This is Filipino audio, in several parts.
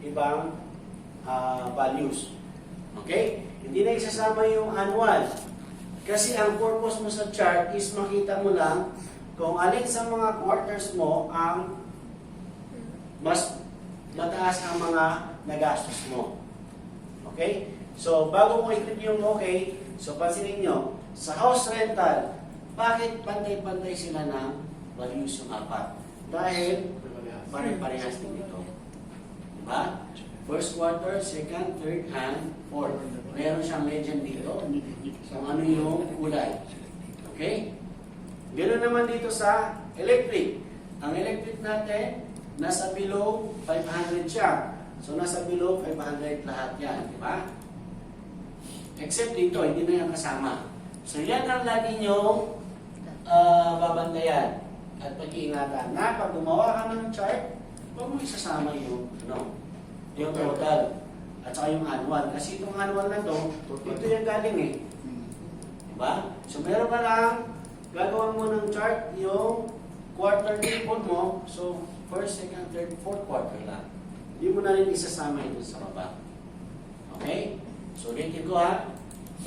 ibang values. Okay? Hindi na isasama yung annual. Kasi ang purpose mo sa chart is makita mo lang kung alin sa mga quarters mo ang mas mataas ang mga nagastos mo. Okay? So, bago mo i-click yung okay, so pansinin nyo, sa house rental, bakit pantay-pantay sila ng values yung apat? Dahil pare-parehas din ito. Diba? First quarter, second, third, and fourth. Meron siyang legend dito kung ano yung kulay. Okay? Ganoon naman dito sa electric. Ang electric natin, nasa below 500 siya. So, nasa below 500 lahat yan. Diba? Except dito, hindi na yan kasama. So, yan ang lagi nyong babantayan at pag-iingatan. Na pag gumawa ka ng chart, huwag mo isasama yung, yung total at saka yung annual. Kasi itong annual na to, ito yung galing eh. Diba? So, meron ka lang, gagawa mo ng chart yung quarter report mo. So, first, second, third, fourth quarter lang. Hindi mo na rin isasama ito sa baba. Okay? So, ulitin ko ha.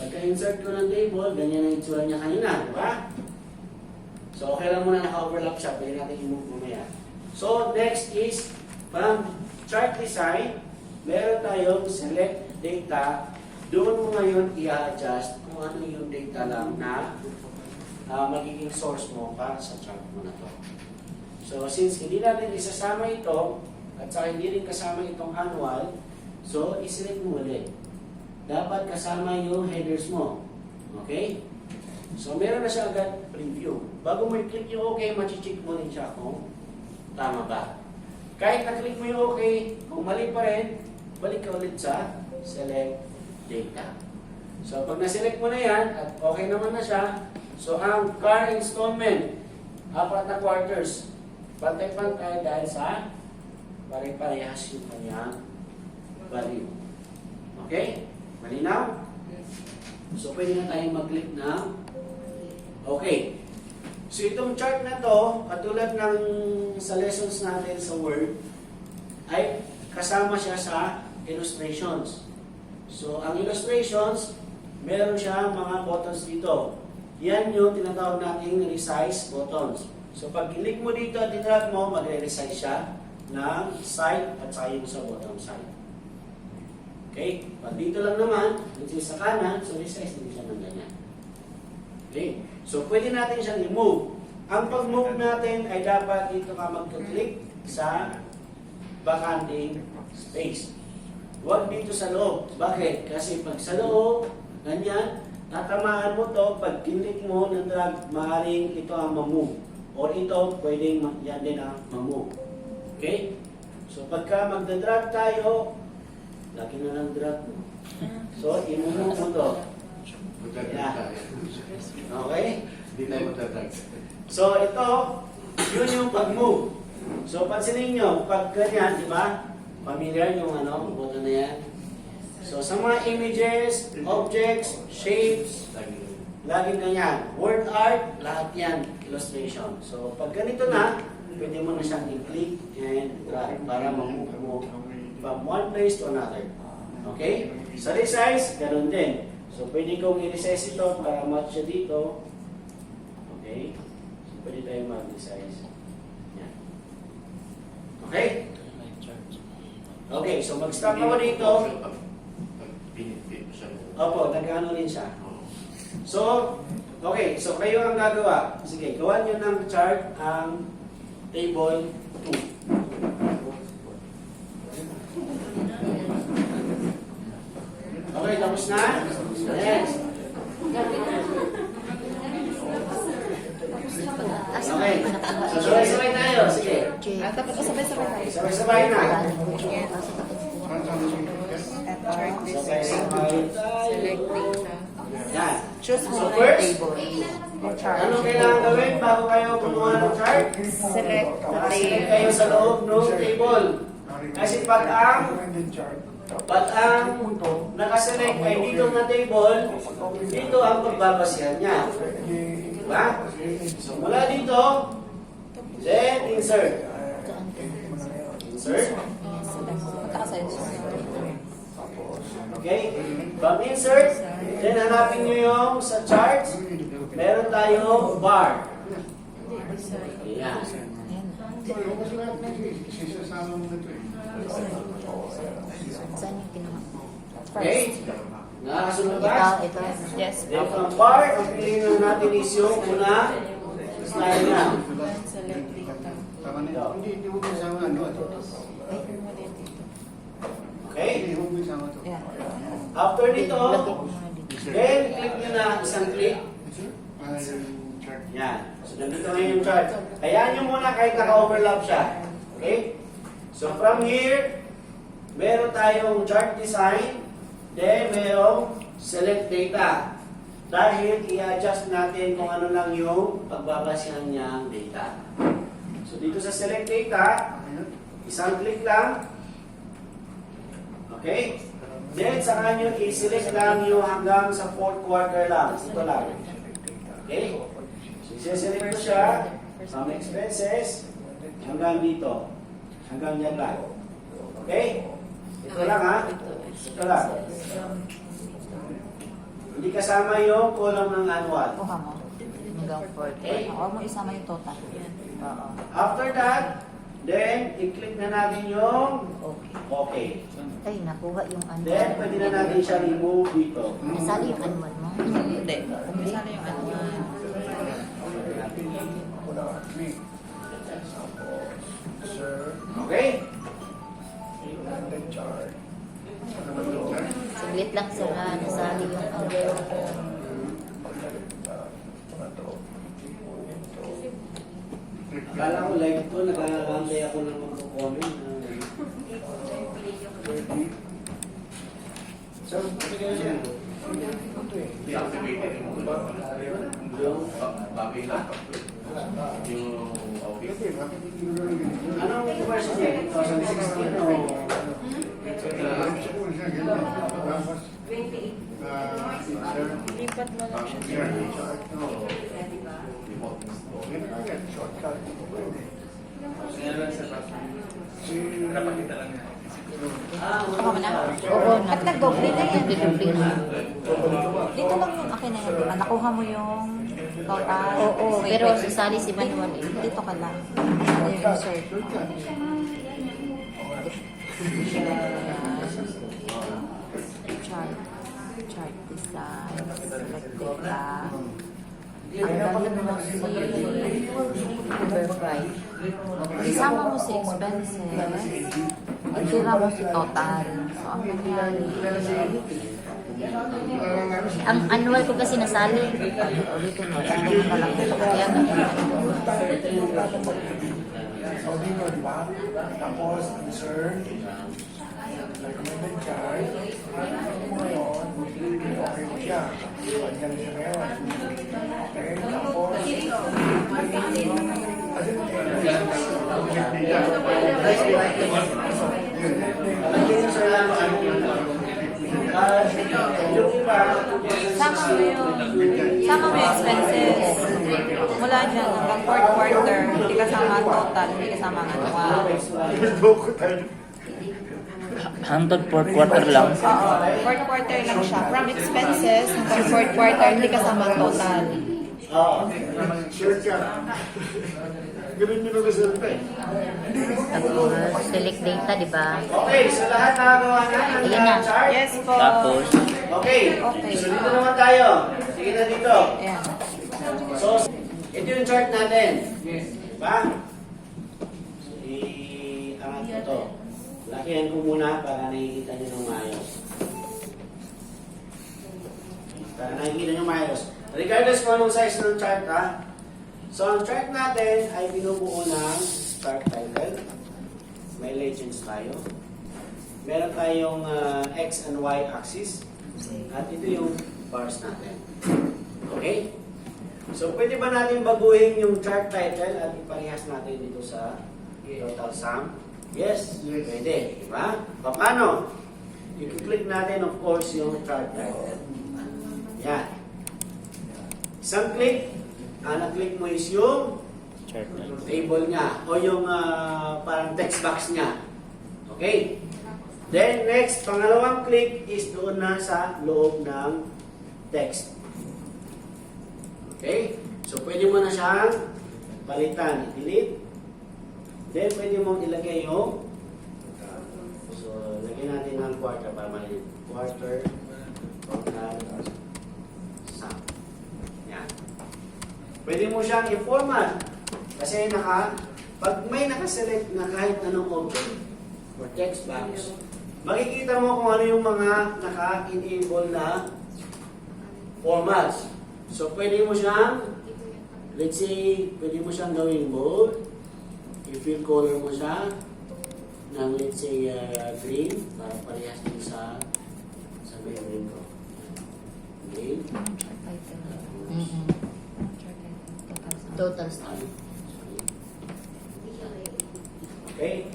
Pagka-insert ko ng table, ganyan ang itsura niya kanina. Diba? So, okay lang muna naka-overlap siya. Pwede natin i-move mamaya. So, next is, from chart design, meron tayong select data. Doon mo ngayon i-adjust kung ano yung data lang na magiging source mo para sa chart mo na to. So, since hindi natin isasama ito, at saka hindi rin kasama itong annual, so, iselect mo ulit. Dapat kasama yung headers mo. Okay? So, meron na siya agad preview. Bago mo i-click yung OK, machi-check mo rin siya kung tama ba. Kahit na-click mo yung OK, kung mali pa rin, balik ka ulit sa select data. So, pag na-select mo na yan, at okay naman na siya, so, ang car installment, 4 na quarters, pantay-pantay dahil sa pare-parehas yung kanyang value. Okay? Malinaw? So, pwede na tayong mag-click na okay. So, itong chart na to, katulad ng sa lessons natin sa Word, ay kasama siya sa illustrations. So, ang illustrations, meron siya mga buttons dito. Yan yung tinatawag nating resize buttons. So, pag click mo dito at tinrag mo, magre-resize siya ng side at saka yung sa bottom side. Okay? Pag dito lang naman, dito sa kanan, so resize din siya ng ganyan. Okay? So, pwede natin siyang i-move. Ang pag-move natin ay dapat dito ka mag-click sa vacanting space. Huwag dito sa loob. Bakit? Kasi pag sa loob, ganyan, tatamaan mo to, pag click mo ng drag, maaaring ito ang ma-move. Or ito, pwedeng yan din ang ma-move. Okay? So, pagka magda-drag tayo, laki na ng drag mo. So, i-move mo to. Yeah. Okay? So, ito, yun yung pag-move. So, pansinin nyo, pag ganyan, di ba? Familiar yung button na yan. So, sa mga images, objects, shapes, laging ganyan. Word art, lahat yan, illustration. So, pag ganito na, pwede mo na siyang i-click and drag para ma-move mo from one place to another. Okay? Sa resize, ganun din. So, pwede kong i-resize ito para match siya dito. Okay? So, pwede tayo mag-resize. Yan. Okay? Okay, so mag-stop ako dito. Opo, nag-ano rin siya. So, okay, so kayo ang gagawa. Sige, gawan nyo ng chart ang table 2. Okay, tapos na? Yes. Okay. So, sabay-sabay tayo. Sige. Tapos sabay-sabay tayo. Sabay-sabay na. Sabay-sabay tayo. Select data. Yan. Choose So, muna yung first, table. O chart. ano kailangan gawin bago kayo kumuha ng chart? Select the Nakaselect table. kayo sa loob ng table. Kasi pag ang nakaselect ay dito na table, dito ang pagbabasihan niya. Diba? So, mula dito, then insert. Insert. Okay? From insert, then hanapin nyo yung sa charts. Meron tayong bar. Ayan. Saan yung kinuha? Okay? Nakasunod ba? Ito. Yes. Then from bar, ang piliin natin is yung una slide na. Select data. Hindi mo kasama ano. Okay? Hindi mo kasama to. Yan. After nito, Lagay ko muna dito. then click nyo na isang click. Chart. Yan. So, nandito ngayon yung chart. Hayaan nyo muna kahit naka-overlap siya. Okay? So, from here, meron tayong chart design, then merong select data. Dahil i-adjust natin kung ano lang yung pagbabasihan niyang data. So, dito sa select data, isang click lang. Okay? Then, saka nyo i-select lang yung hanggang sa 4th quarter lang. Ito lang. Okay? So, i-select ko siya, some expenses, hanggang dito. Hanggang dyan lang. Okay? Ito lang ha? Ito lang. Hindi kasama yung column ng annual. Kuha mo. Hanggang 40. Huwag mo isama yung total. Oo. After that, then, i-click na natin yung Okay. okay. Ay, nakuha yung ano. Then, pwede na natin siya remove dito. Nasali yung annual mo? Hindi. Nasali yung annual. Okay? Saglit lang sila. Nasali yung annual. Akala ko live to, nagkakantay ako ng magko-comment. Yung, anong version niya? 2016 o? Lipat mo lang siya. Ako mo na? Oo. At nag-doble na yan. Dito lang yung akin na yan. Diba? Nakuha mo yung total. Oo. Pero sasali si Manuel. Dito ka lang. Ano yung insert? Chart. Chart design. Select data. Ang galing mo si Overflight. Isama mo si expenses. Itira mo si total. So, ang nangyari. Ang annual ko kasi nasali. Ulitin mo. Hindi mo nalang ko. Kaya Saudi mo, di ba? Tapos, insert, recommended chart, ngayon, okay mo siya. Pagyan siya ngayon. Okay, tapos, Yung iba, sama mo yung expenses. Mula dyan hanggang 4th quarter, hindi kasama ang total, hindi kasama ang annual. loko tayo. Hangtod 4th quarter lang. Oo, 4th quarter lang siya. From expenses hanggang 4th quarter, hindi kasama ang total. Oo. Sure ka. Ganun yun ang result eh. Tapos, select data, di ba? Okay, so lahat nakagawa na ng Ayan na. chart? Yes po. Tapos, Okay. Okay. So dito naman tayo. Sige na dito. Ayan. So, ito yung chart natin. Diba? I-angat ko to. Lakihan ko muna para nakikita nyo ng maayos. Para nakikita nyo maayos. Regardless kung anong size ng chart, ha? So, ang chart natin ay binubuo ng chart title. May legends tayo. Meron tayong X and Y axis. At ito yung bars natin. Okay? So, pwede ba natin baguhin yung chart title at iparehas natin dito sa total sum? Yes, pwede. Diba? Paano? I-click natin, of course, yung chart title. Yan. Isang click, na-click mo is yung chart table niya o yung parang text box niya. Okay? Then next, pangalawang click is doon na sa loob ng text. Okay? So pwede mo na siyang palitan. I-delete. Then pwede mo ilagay yung lagyan natin ng quarter para maliit. Quarter, total, sum. Yan. Pwede mo siyang i-format. Kasi pag may nakaselect na kahit anong object or text box, makikita mo kung ano yung mga naka-enable na formats. So, pwede mo siyang, let's say, pwede mo siyang gawing bold. I-fill color mo siya ng, let's say, green para parehas din sa memory ko. Okay? Total sum. Okay?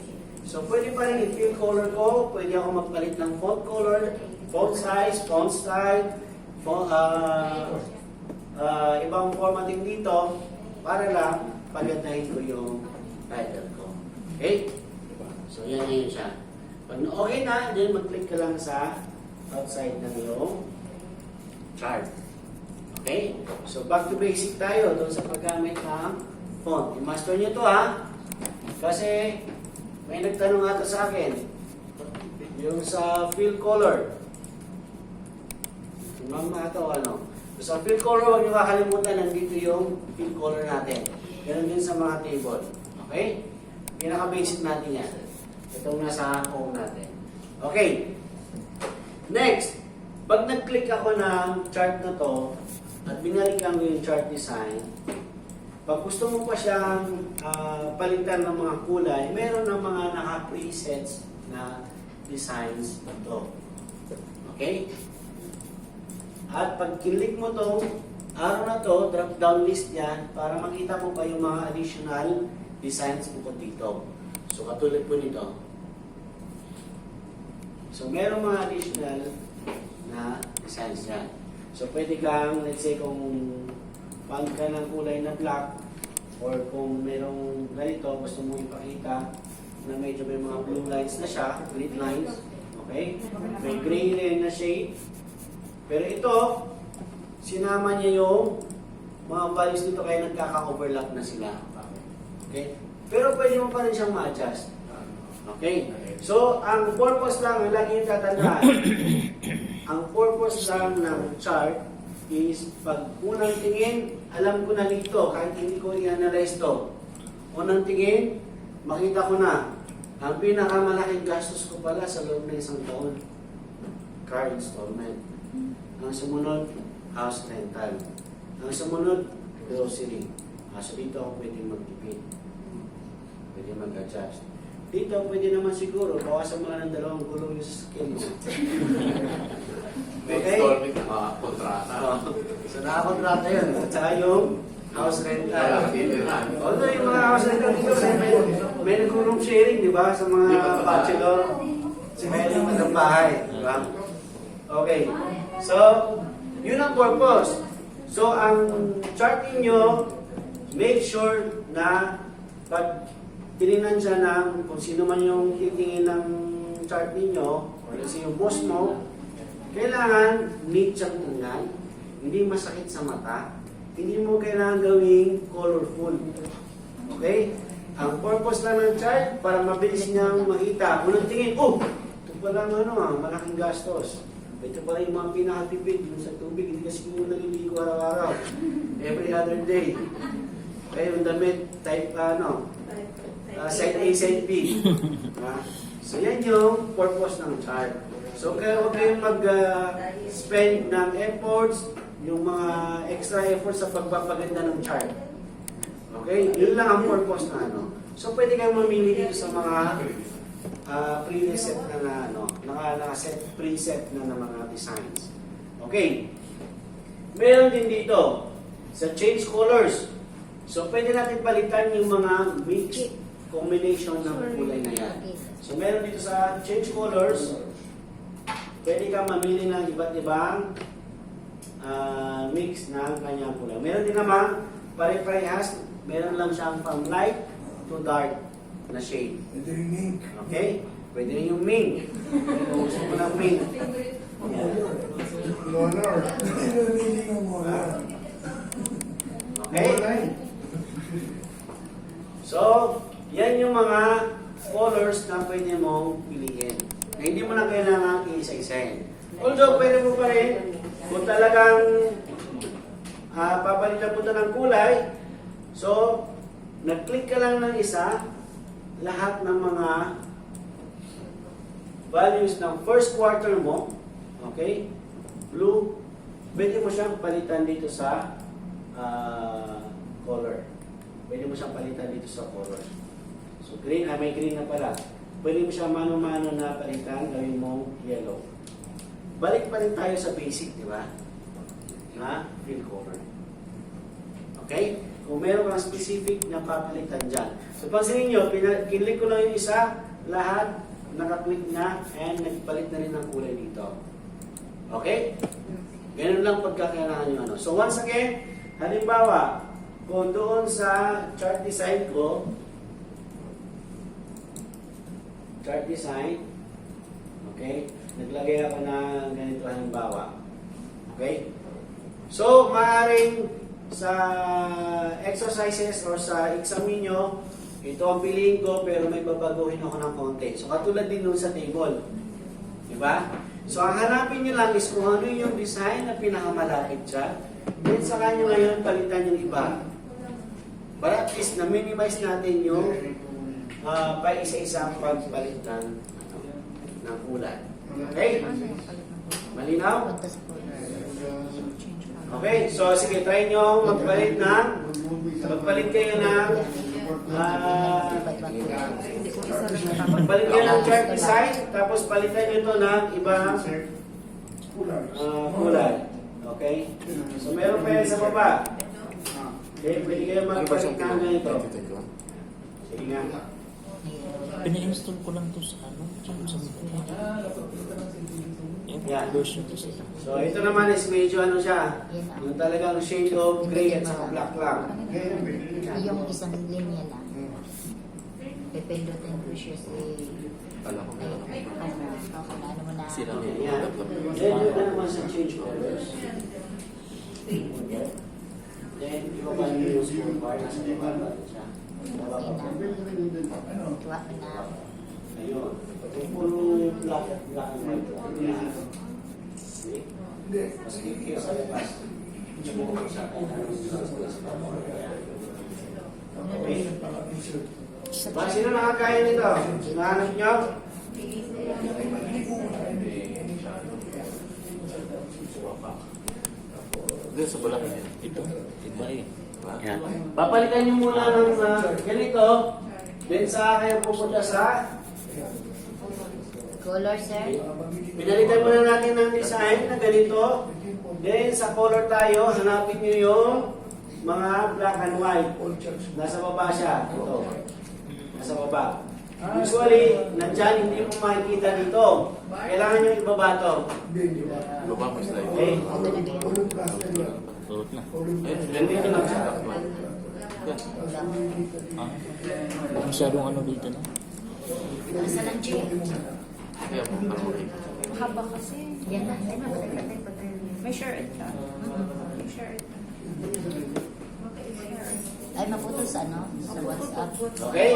So, pwede pa rin i-fill color ko. Pwede ako magpalit ng font color, font size, font style, ibang formatting dito para lang pagandahin ko yung title ko. Okay? So, yan siya. Pag okay na, then mag-click ka lang sa outside ng iyong chart. Okay? So, back to basic tayo doon sa paggamit ng font. I-master nyo to ha. Kasi, may nagtanong ata sa akin. Yung sa fill color. Tumama ito ano. Sa fill color, huwag nyo kakalimutan, nandito yung fill color natin. Ganun din sa mga table. Okay? Pinaka-basic natin yan. Itong nasa home natin. Okay. Next, pag nag-click ako ng chart na to, at binalikan mo yung chart design, pag gusto mo pa siyang palitan ng mga kulay, meron ng mga naka-presets na designs ito. Okay? At pag kilik mo tong araw na to, drop down list yan para makita mo pa yung mga additional designs mo dito. So katulad po nito. So meron mga additional na designs yan. So pwede kang, let's say kung font ka ng kulay na black or kung merong ganito, gusto mo ipakita na medyo may mga blue lines na siya, grid lines. Okay? May gray rin na shade. Pero ito, sinama niya yung mga values dito kaya nagkaka-overlap na sila. Okay? Pero pwede mo pa rin siyang ma-adjust. Okay? So, ang purpose lang, lagi yung tatandaan, ang purpose lang ng chart is pag unang tingin, alam ko na dito, kahit hindi ko i-analyze to. Unang tingin, makita ko na, ang pinakamalaking gastos ko pala sa loob ng isang taon, car installment. Ang sumunod, house rental. Ang sumunod, grocery. So dito ako pwede magtipid. Pwede mag-adjust. Dito, pwede naman siguro, bawasan mo lang ng 2 gulong yung sasakyan mo. Okay? Kontrata. So nakakontrata yun. At saka yung house rental. Although yung mga house rental dito, may nag-room sharing, di ba? Sa mga bachelor. May naman ng bahay. Di ba? Okay. So, yun ang purpose. So, ang charting nyo, make sure na pag tinignan siya ng kung sino man yung titingin ng chart ninyo, or let's say yung boss mo, kailangan neat siyang tingnan, hindi masakit sa mata, hindi mo kailangan gawing colorful. Okay? Ang purpose lang ng chart, para mabilis niyang makita. Unang tingin, oh! Ito pala malaking gastos. Ito pala yung mga pinakatipid sa tubig, hindi kasi mo naliligo araw-araw. Every other day. Okay, yung damit, type side A, side B. So yan yung purpose ng chart. So kaya huwag kayong mag-spend ng efforts, yung mga extra efforts sa pagpapaganda ng chart. Okay? Yun lang ang purpose na So pwede kayong mamili dito sa mga preset na naka-set preset na ng mga designs. Okay. Meron din dito sa change colors. So pwede natin palitan yung mga mixed combination ng kulay na yan. So meron dito sa change colors, pwede kang mamili ng iba't ibang mix ng kanyang kulay. Meron din naman pare-parehas, meron lang siyang from light to dark na shade. Okay? Pwede rin yung Ming. Kung gusto mo ng Ming. Honor. Okay? So, yan yung mga colors na pwede mong piliin. Na hindi mo na kailangan iisa-isahin. Although, pwede mo pa rin, kung talagang papalitan mo ito ng kulay, so, nag-click ka lang ng isa, lahat ng mga values ng first quarter mo, okay, blue, pwede mo siyang palitan dito sa color. Pwede mo siyang palitan dito sa color. So green, may green na pala. Pwede mo siyang mano-mano na palitan, gawin mo yellow. Balik pa rin tayo sa basic, di ba? Na fill color. Okay? Kung meron kang specific na papalitan dyan. So pansinin nyo, kinlik ko lang yung isa, lahat nakaklik na, and nagpalit na rin ng kulay dito. Okay? Ganun lang pagkakailangan yung ano. So once again, halimbawa, kung doon sa chart design ko, chart design, okay, naglagay ako ng ganito halimbawa. Okay? So, maaaring sa exercises or sa exam niyo, ito ang piliin ko pero may babaguhin ako ng konti. So, katulad din nun sa table. Diba? So, ang hanapin nyo lang is kung ano yung design na pinakamalapit siya. Then, sa kanya ngayon, palitan yung iba. Para at least na-minimize natin yung pa isa-isang pagpalitan ng kulay. Okay? Malinaw? Okay, so sige, try nyo magpalit kayo ng magpalit kayo ng chart design, tapos palitan nyo ito ng ibang kulay. Okay? So meron pa yan sa baba. Okay, pwede kayo magpalit ng ganito. Sige nga. Pina-install ko lang to sa ano? Sa Yan. version to sa So ito naman is medyo ano siya, yung talagang shade of gray at saka black lang. Yung isang linya lang. Pipindutin ko siya si... ano mo na... Yan. Then yun na naman sa change colors. Then iba pa yung school bar, nasa baba siya. Tuwa ko na. Ayun. Puro black and white lang. Yan. See? Mas kayo sa labas. Okay. Sino nakakaya nito? Sinahanap nyo? Doon sa bulak. Ito. Iba eh. Yan. Papalitan nyo muna ng ganito. Then sa kayo pupunta sa Color, sir? pinalitan muna natin ng design na ganito. Then sa color tayo, hanapin nyo yung mga black and white. Nasa baba siya. Ito. Nasa baba. Usually, nandyan, hindi mo makikita dito. Kailangan nyo ibaba ito. Baba mo slide. Okay? Turot na. Nandito lang siya. Masyadong ano dito na. Nasa lang, Jay. Kaya mo parang Haba kasi. Yan na. Yan na. Patay. May shirt ka. May shirt. Ay, maputol sa ano? Sa WhatsApp. Okay?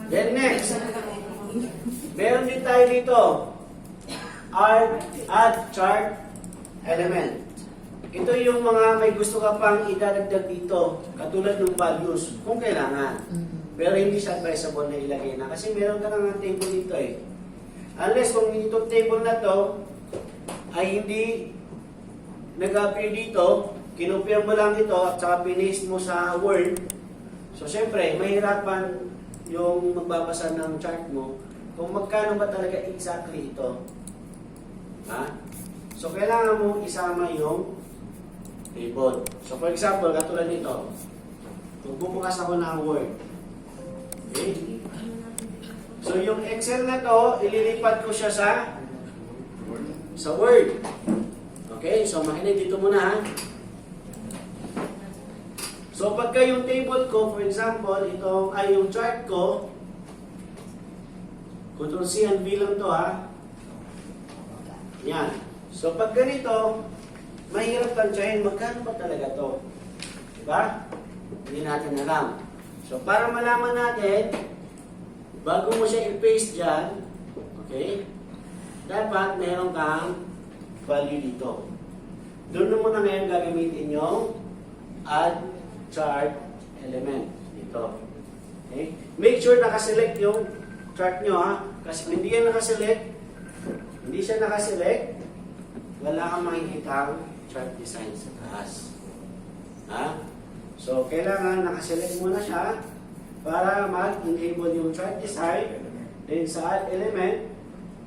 Then next, meron din tayo dito, add chart element. Ito yung mga may gusto ka pang idadagdag dito, katulad ng values, kung kailangan. Pero hindi siya advisable na ilagay na kasi meron ka ng table dito eh. Unless kung itong table na to ay hindi nag-appear dito, kinopya mo lang ito at saka pinis mo sa Word. So syempre, mahirapan yung magbabasa ng chart mo kung magkano ba talaga exactly ito. Ha? So kailangan mo isama yung table. So for example, katulad nito. Kung bubukas ako ng Word. Okay? So yung Excel na to, ililipat ko siya sa Word. Okay? So makinig dito muna ha. So pagka yung table ko, for example, itong ay yung chart ko, Control C and V lang to ha. Yan. So pag ganito, mahirap tansyahin magkano ba talaga to. Diba? Hindi natin alam. So para malaman natin, bago mo siya i-paste dyan, okay, dapat meron kang value dito. Doon mo na ngayon gagamitin yung add chart element dito. Okay? Make sure nakaselect yung chart nyo ha. Kasi kung hindi yan nakaselect, hindi siya nakaselect, wala kang makikita chart design sa taas. Ha? So, kailangan nakaselect muna siya para mag-enable yung chart design. Then sa add element,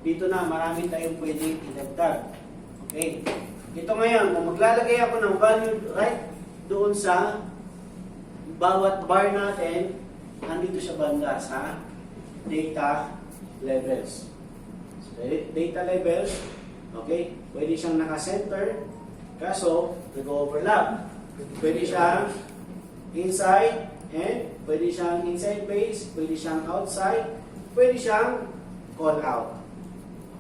dito na marami tayong pwedeng idagdag. Okay. Ito ngayon, kung maglalagay ako ng value right doon sa bawat bar natin, nandito siya banda sa data levels. So, data levels, okay, pwede siyang naka-center, kaso nag-overlap. Pwede siyang inside, and pwede siyang inside base, pwede siyang outside, pwede siyang call out.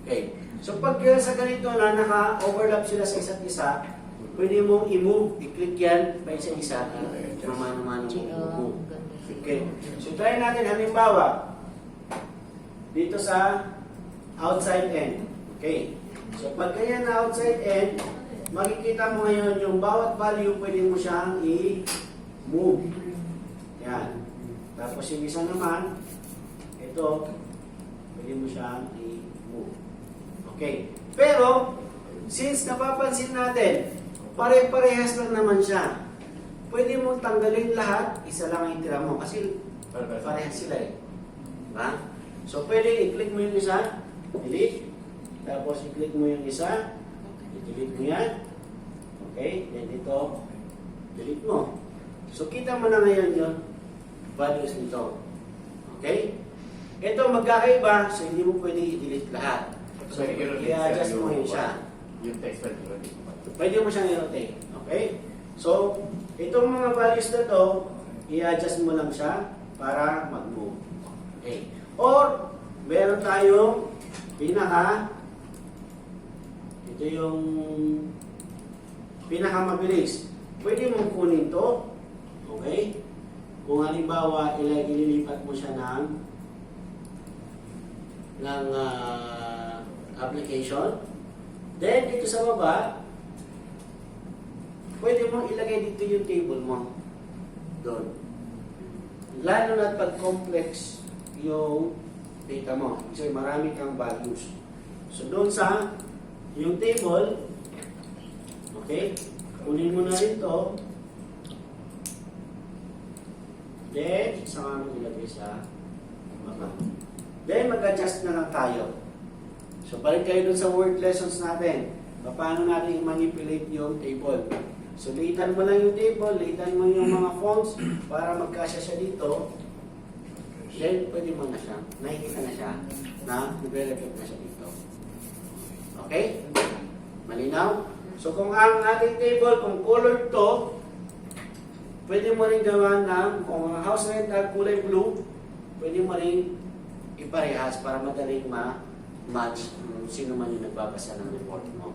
Okay. So pag sa ganito na naka-overlap sila sa isa't isa, pwede mong i-move, i-click yan pa isa-isa, mamano-mano move. Okay. So try natin halimbawa dito sa outside end. Okay. So pag ganyan na outside end, makikita mo ngayon yung bawat value pwede mo siyang i-move. Yan. Tapos yung isa naman, ito, pwede mo siyang i-move. Okay. Pero, since napapansin natin, pare-parehas lang naman siya. Pwede mong tanggalin lahat, isa lang ang itira mo. Kasi parehas sila eh. Diba? So, pwede i-click mo yung isa, delete. Tapos, i-click mo yung isa, i-delete mo yan. Okay? Then ito, delete mo. So, kita mo na ngayon yung values nito. Okay? Ito, magkakaiba, so hindi mo pwede i-delete lahat. So, i-adjust mo yun siya. Yung text file, Pwede mo siyang i-rotate. Okay? So, itong mga values na to, i-adjust mo lang siya para mag-move. Okay? Or, meron tayong ito yung pinakamabilis. Pwede mong kunin to. Okay? Kung halimbawa, ililipat mo siya ng application. Then, dito sa baba, pwede mong ilagay dito yung table mo. Doon. Lalo na pag complex yung data mo. Kasi marami kang values. So, doon sa yung table, okay, kunin mo na rin to. Then, saka mo ilagay sa baba. Then, mag-adjust na lang tayo. So, balik kayo dun sa word lessons natin. Paano natin i-manipulate yung table. So, liitan mo lang yung table, liitan mo yung mga fonts para magkasya siya dito. Then, pwede mo na siya. Nakikita na siya na nagre-reflect na siya dito. Okay? Malinaw? So, kung ang ating table, kung colored to, pwede mo rin gawa ng, kung ang house rental kulay blue, pwede mo rin iparehas para madaling match kung sino man yung nagbabasa ng report mo.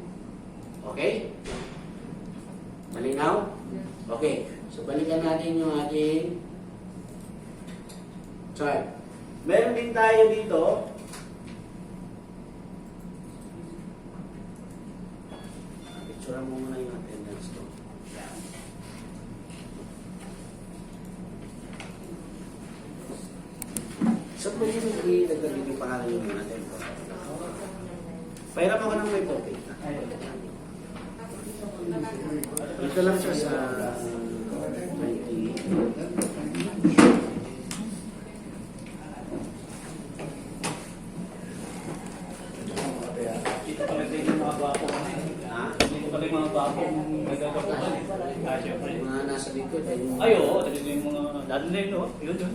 Okay? Malinaw? Okay. So, balikan natin yung ating chart. Meron din tayo dito. Picture mo muna yung attendance ko. So, pwede mo i-dagdag yung pangalan yung natin. Pahirap ako ng may topic. Ito lang siya sa 20. Dito pala din yung mga bako. Ha? Dito pala yung mga bako nagagapuhan. Mga nasa likod. Ay, oo. Dito yung mga lalo na yun, no? Yun, yun.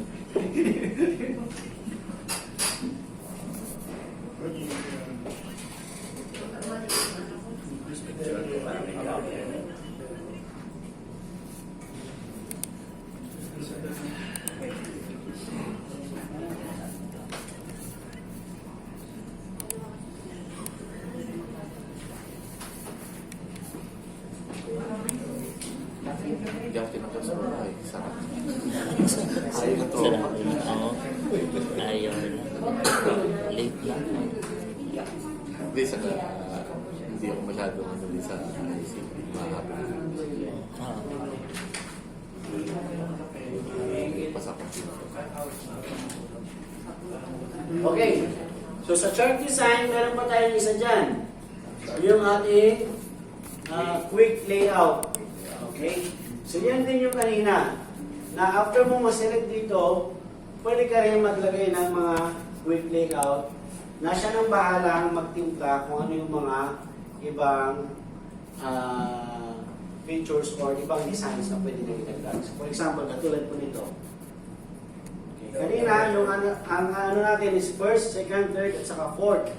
Tapos wala eh. Sarap. Ayaw na to. Sarap. Oo. Ayaw na. Late lang. Hindi, saka hindi ako masyado hindi sa isip. Mahaba. Ah. Pasapang. Okay. So sa chart design, meron pa tayong isa dyan. Yung ating quick layout. Okay? So yan din yung kanina. Na after mo ma-select dito, pwede ka rin maglagay ng mga quick layout na siya nang bahalang magtimpla kung ano yung mga ibang features or ibang designs na pwede na ilagay. So, for example, katulad po nito. Okay. Kanina, yung ang ano natin is first, second, third, at saka fourth.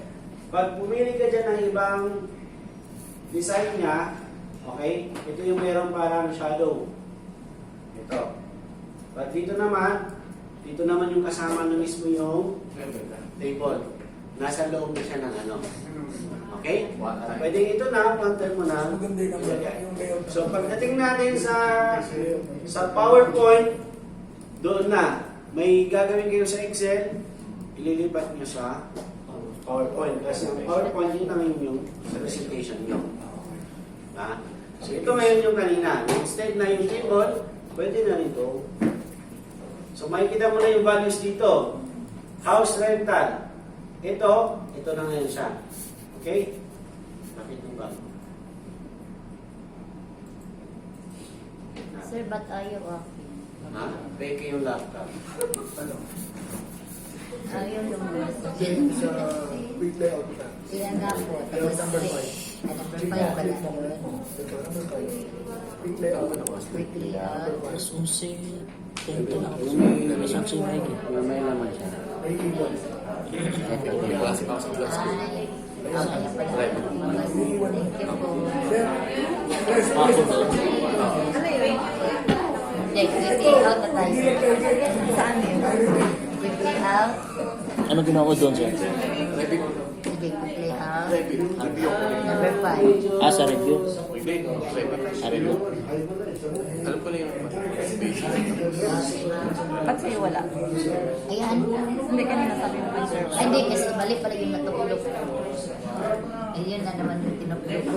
Pag pumili ka dyan ng ibang design niya, okay, ito yung meron parang shadow. Ito. But dito naman yung kasama na mismo yung table. Nasa loob na siya ng ano. Okay? Pwede ito na, one-time mo na. So pagdating natin sa PowerPoint, doon na. May gagawin kayo sa Excel, ililipat nyo sa PowerPoint. Kasi ang PowerPoint, yun ang inyong presentation nyo. So ito ngayon yung kanina. Instead na yung table, pwede na ito. So makikita mo na yung values dito. House rental. Ito na ngayon siya. Okay? Bakit yung bago? Sir, ba't ayaw ako? Ha? Peke yung laptop. Ayaw lumabas. Sa quick layout na. Ilan nga po? Layout Tapos, number 5. number 5 pala yun. Ito, number 5. Quick layout. Quickly, Mas unsi. Ito lang. Mas unsi na rin. May naman siya. May iwan. Yung klase pa ako sa glass ko. kaya pala. Thank you po. Ako na. Hindi, quickly out na tayo. Saan yun? Quickly out. Ano ginawa ko doon, sir? Review. Sige, quickly out. Review. Review. Number 5. Ah, sa review? Review. Ah, review. Alam ko na yung basic. Ba't sa'yo wala? Ayan. Hindi ka na sabi mo kay sir. Ay, hindi, kasi mali pala yung natutulog ko. Ayun na naman yung tinutulog ko.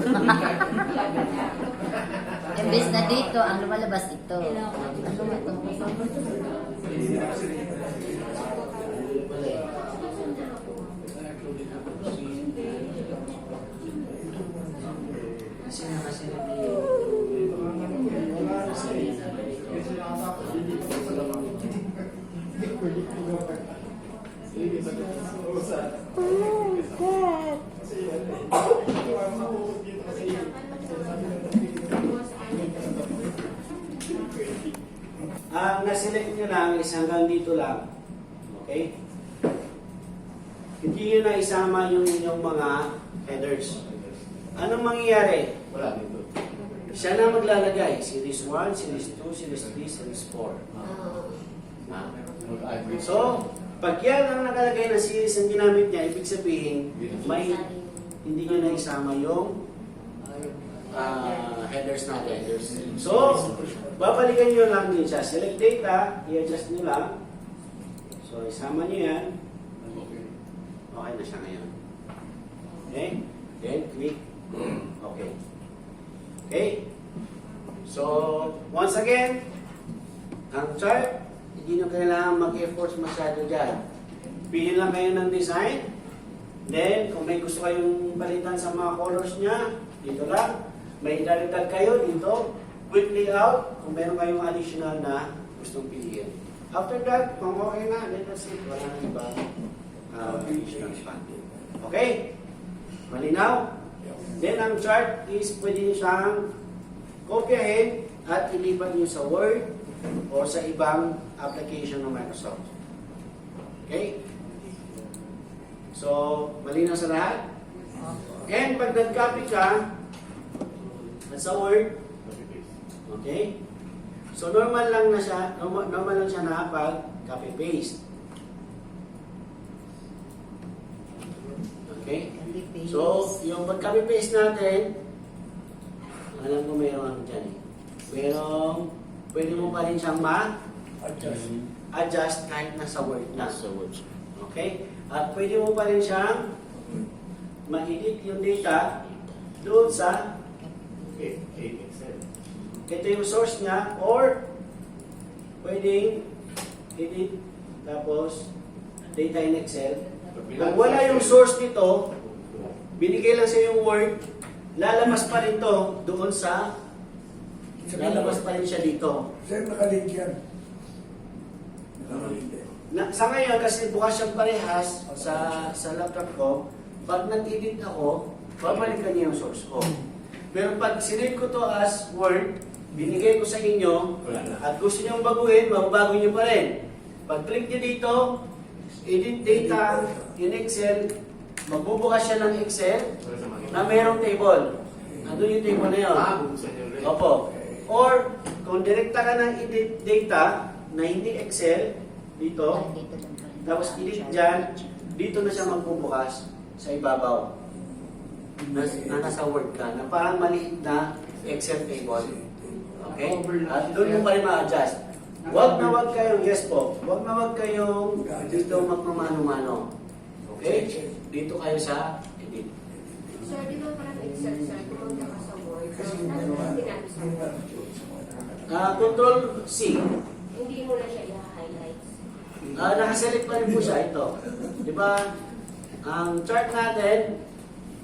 Imbes na dito, ang lumalabas ito. Ano ba ito? Kasi nakasilip ang naselect nyo lang is hanggang dito lang. Okay? Hindi nyo na isama yung inyong mga headers. Anong mangyayari? Wala dito. Siya na maglalagay. Series 1, Series 2, Series 3, Series 4. So, pag yan ang nakalagay na series ang ginamit niya, ibig sabihin, may hindi nyo na isama yung headers natin. So, babalikan nyo lang din siya. Select data, i-adjust nyo lang. So, isama nyo yan. Okay na siya ngayon. Okay? Then, click. Okay. Okay? So, once again, ang chart, hindi nyo kailangan mag-efforts masyado dyan. Pili lang kayo ng design. Then, kung may gusto kayong palitan sa mga colors niya, dito lang. May idadagdag kayo dito. Quick layout, kung meron kayong additional na gustong piliin. After that, kung okay na, let us see. Wala na iba. Additional pa. Okay? Malinaw? Then, ang chart is pwede nyo siyang kopyahin at ilipat nyo sa Word o sa ibang application ng Microsoft. Okay? So, malinaw sa lahat? And pag nag-copy ka at sa Word, okay? So, normal lang siya na pag copy-paste. Okay? So, yung pag-copy-paste natin, alam ko mayroon ano dyan eh. Mayroong pwede mo pa rin siyang ma-adjust kahit nasa Word na. Nasa words. Okay? At pwede mo pa rin siyang ma-edit yung data doon sa Excel. ito yung source niya, or pwedeng edit tapos data in Excel. Kung wala yung source nito, binigay lang sa yung Word, lalabas pa rin to doon sa lalabas pa rin siya dito. Sir, nakalink yan. Nakalink din. Sa ngayon, kasi bukas siyang parehas sa laptop ko, pag nag-edit ako, babalikan niya yung source ko. Pero pag sinave ko to as Word, binigay ko sa inyo, at gusto nyo baguhin, mababago nyo pa rin. Pag click nyo dito, edit data in Excel, magbubukas siya ng Excel na mayroong table. Nandun yung table na yun. Bubuksan niyo ulit. Opo. Or, kung direkta ka ng edit data na hindi Excel, dito, tapos edit dyan, dito na siya magbubukas sa ibabaw. Na nasa Word ka, na parang maliit na Excel table. Okay? At doon mo pa rin ma-adjust. Huwag na huwag kayong, yes po, huwag na huwag kayong dito magpamano-mano. Okay? Dito kayo sa edit. Sir, di ba parang Excel, sir, pumunta ka sa Word, so, ano ba ginamit sa Word? Control C. Hindi mo na siya i-highlights. Nakaselect pa rin po siya ito. Di ba? Ang chart natin,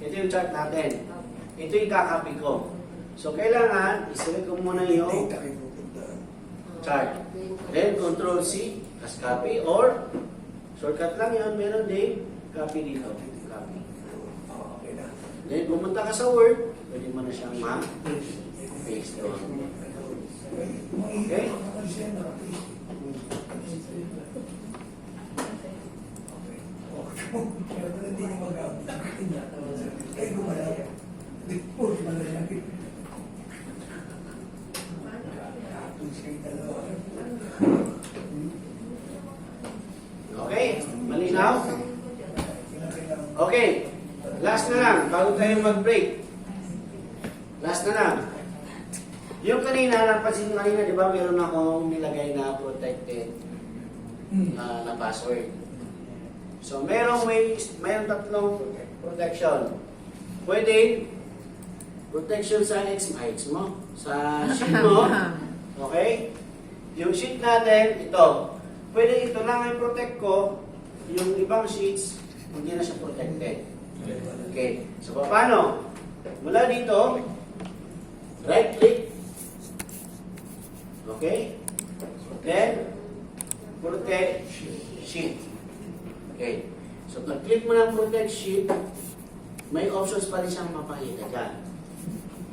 ito yung chart natin. Ito yung kakopy ko. So, kailangan, iselect ko muna yung Data kayo pupunta. chart. Then, Control C, as copy, or shortcut lang yun, meron din copy dito. Copy. Okay na. Then, pumunta ka sa Word, pwede mo na siyang ma-paste doon. Okay? Pero kung hindi niyo magamit, kayo gumalaw. Puro malalaki. Tapos kayo dalawa. Okay? Malinaw? Okay. Last na lang, bago tayo mag-break. Last na lang. Yung kanina, napansin nyo kanina, di ba, meron akong nilagay na protected na password. So, merong tatlong protection. Pwede, protection sa X mo, sa sheet mo. Okay? Yung sheet natin, ito. Pwede ito lang ang protect ko. Yung ibang sheets, hindi na siya protected. Okay. So, paano? Mula dito, right click. Okay? Then, protect sheet. Okay. So, pag-click mo ng protect sheet, may options pa rin siyang mapakita dyan.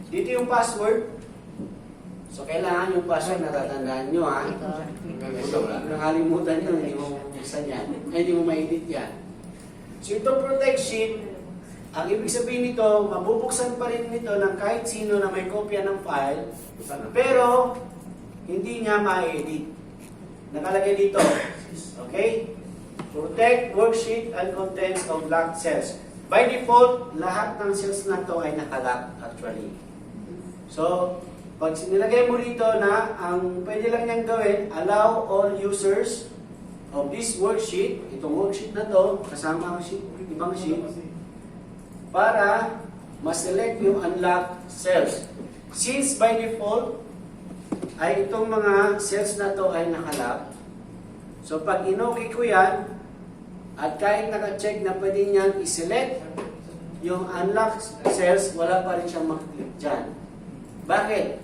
Dito yung password. So, kailangan yung password natatandaan nyo, ha? So, nakalimutan nyo, hindi mo buksan yan. Ay, hindi mo ma-edit yan. So, itong protect sheet, ang ibig sabihin nito, mabubuksan pa rin nito ng kahit sino na may kopya ng file, pero hindi niya ma-edit. Nakalagay dito. Okay? Protect worksheet and contents of locked cells. By default, lahat ng cells na to ay nakalock actually. So, pag sinilagay mo dito na ang pwede lang niyang gawin, allow all users of this worksheet, itong worksheet na to, kasama ang sheet, ibang sheet, para ma-select yung unlocked cells. Since by default, ay itong mga cells na to ay nakalock, so pag in-okay ko yan, at kahit naka-check na pwede niyan i-select yung unlocked cells, wala pa rin siyang makiklik dyan. Bakit?